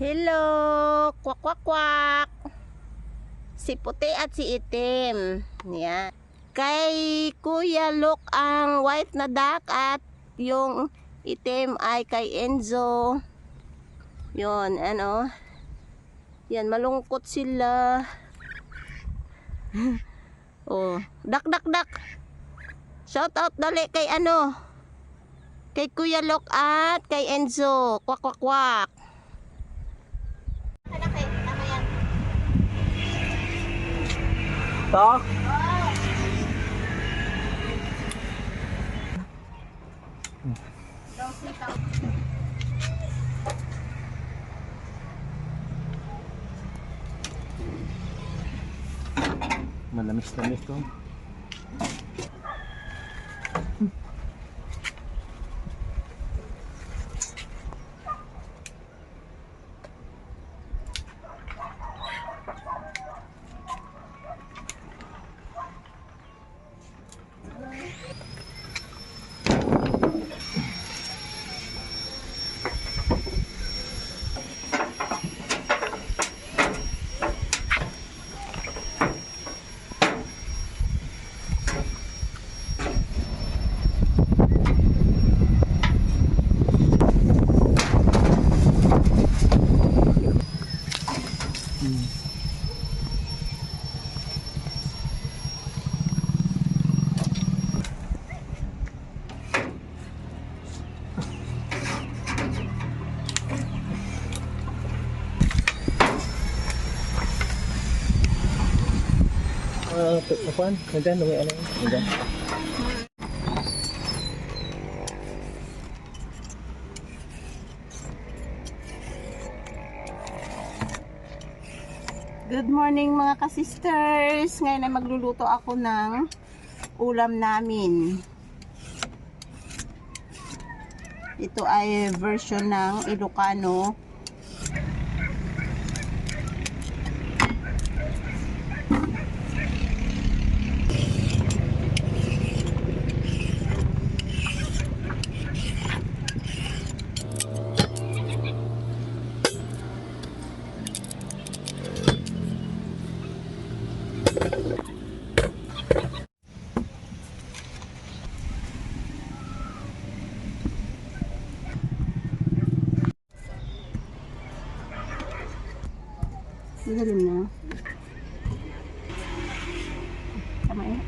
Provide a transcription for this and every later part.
Hello! Kwak kwak kwak! Si puti at si itim. Yan. Kay Kuya Luke ang white na duck at yung itim ay kay Enzo. Yun, ano. Yan, malungkot sila. Oh, dak dak dak. Shout out dali kay ano. Kay Kuya Luke at kay Enzo. Kwak kwak kwak. To? Malamis-lamis to. Apaan? Nandiyan, lumay ano yun? Nandiyan. Good morning mga ka-sisters. Ngayon ay magluluto ako ng ulam namin. Ito ay version ng Ilocano. Magalim na. Tama eh.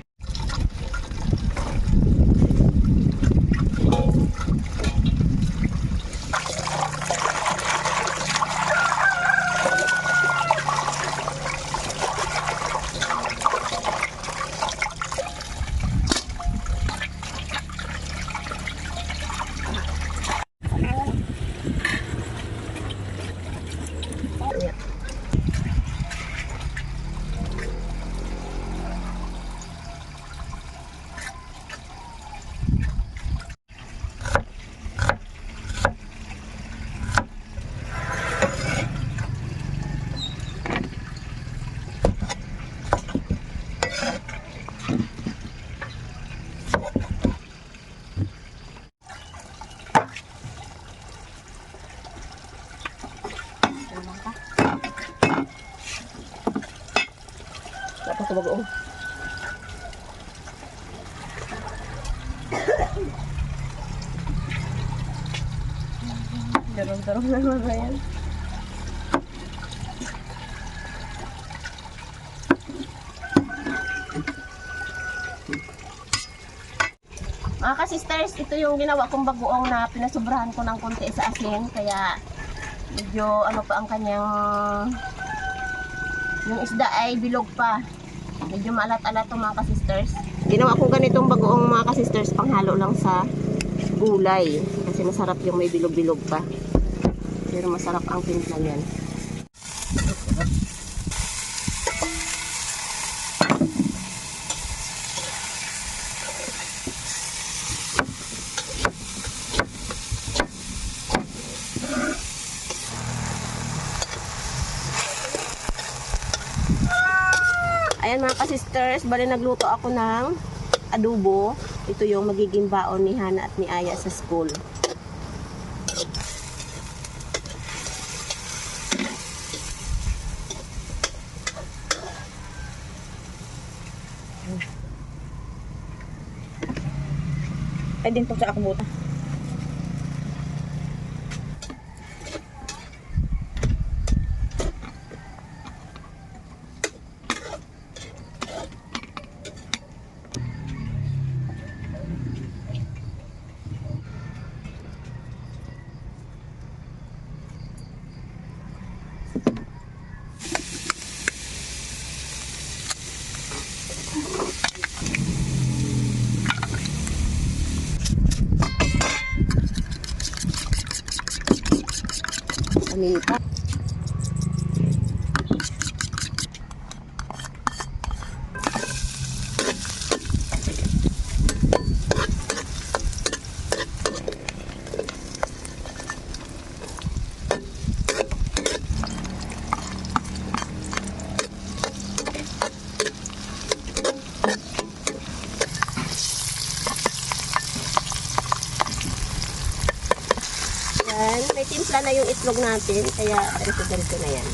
Tapos bagoong. Darong-darong na mga yan. Mga ka-sisters, ito yung ginawa kong bagoong na pinasobrahan ko ng konti sa asin. Kaya medyo ano pa ang kanyang, yung isda ay bilog pa. Medyo maalat-alat itong mga ka-sisters. Ginawa ko ganitong bagoong mga ka-sisters, panghalo lang sa gulay. Kasi masarap yung may bilog-bilog pa. Pero masarap ang timpla yan. Ayan mga ka-sisters, bali nagluto ako ng adobo. Ito yung magiging baon ni Hana at ni Aya sa school. Ay din to sa akong buta. Paminta. Yan, may timpla na yung itlog natin, kaya ganito na yan.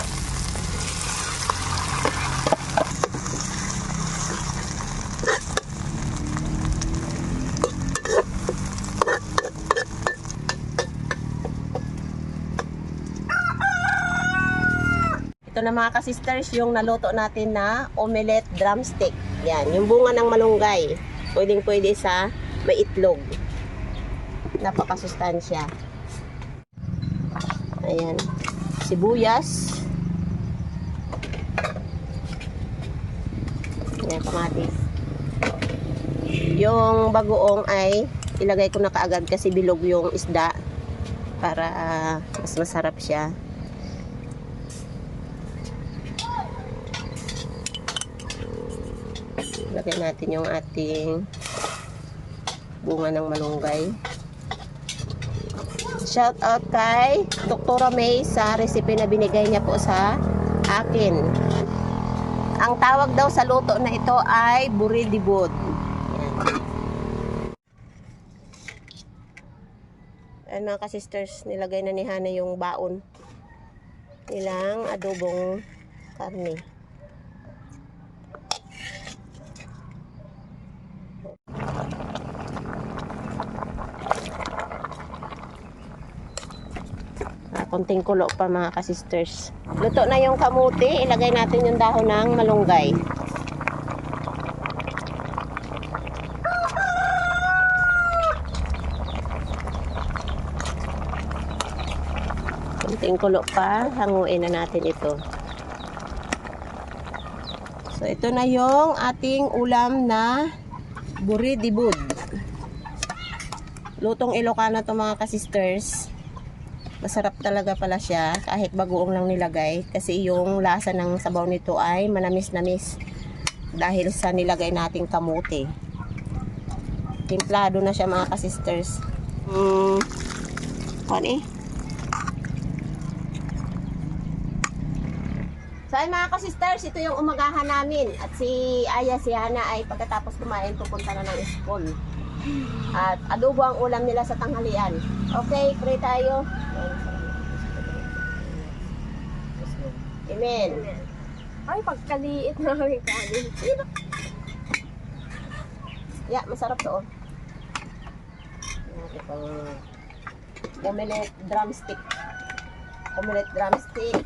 Ito na mga kasisters, yung naluto natin na omelette drumstick. Yan, yung bunga ng malunggay. Pwedeng pwede sa may itlog. Napakasustansya. Ayan, sibuyas. Ayan, kamatis. Yung bagoong ay ilagay ko na kaagad kasi bilog yung isda para mas masarap siya. Ilagay natin yung ating bunga ng malunggay. Shout out kay Dr. May sa recipe na binigay niya po sa akin. Ang tawag daw sa luto na ito ay buridibod. Ayan mga kasisters, nilagay na ni Hana yung baon nilang adobong karne. Konting kulo pa mga kasisters. Luto na yung kamuti. Ilagay natin yung dahon ng malunggay. Konting kulo pa. Hanguin na natin ito. So ito na yung ating ulam na buridibod. Lutong Ilocano to mga kasisters. Masarap talaga pala siya kahit bagoong lang nilagay kasi yung lasa ng sabaw nito ay manamis-namis dahil sa nilagay nating kamote. Timplado na siya mga kasisters. So ay mga kasisters, ito yung umagahan namin at si Aya, si Hana ay pagkatapos kumain pupunta na ng school. At adobo ang ulam nila sa tanghalian. Okay, pray tayo. Amen. Ay, pagkaliit na kami kanin. Yeah, masarap to. Itong omelette drumstick. Omelette drumstick.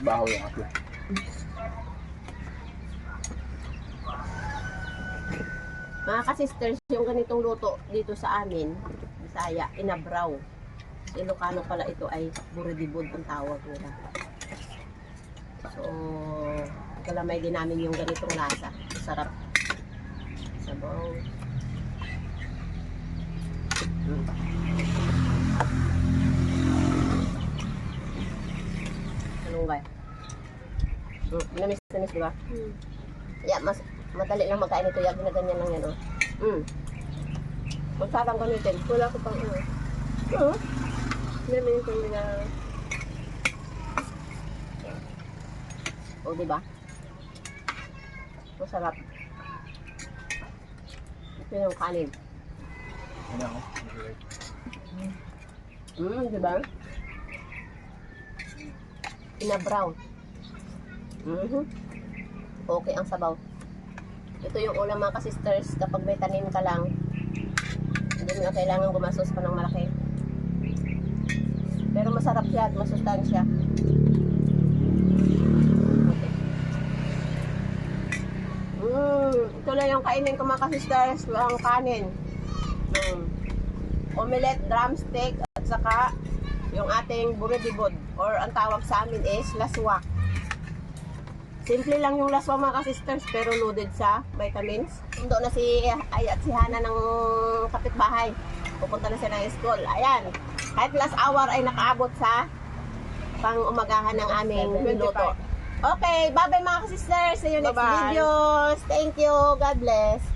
Baho yung ako. Mga kasisters, yung ganitong luto dito sa amin, Bisaya, inabraw. Ilocano pala ito ay buridibod ang tawag nila. So, kalamay din namin yung ganitong lasa. Sarap. Sabaw. Malunggay. Namis-namis, diba? Yeah, mas madali lang magkain ito. Yan, ginaganyan lang yan, oh. Magsarang gamitin. Wala ko pang namin ko na O, diba? Masarap. Ito yung kanin. Ano ako? Diba? Inabraw. Okay ang sabaw. Ito yung ulam mga kasisters kapag may tanim ka lang. Hindi Hindi mo na kailangan gumastos pa ng malaki. Pero masarap siya at masustansya. Ito na yung kainin ko mga sisters, ang kanin. Omelette, drumstick, at saka yung ating buridibod. Or ang tawag sa amin is laswa. Simple lang yung laswa mga sisters, pero loaded sa vitamins. Sundo na si Ay at si Hana ng kapitbahay. Pupunta na siya ng school. Ayan. Kahit last hour ay nakaabot sa pang-umagahan ng aming luto. Okay, bye-bye mga sisters. See you next videos. Thank you. God bless.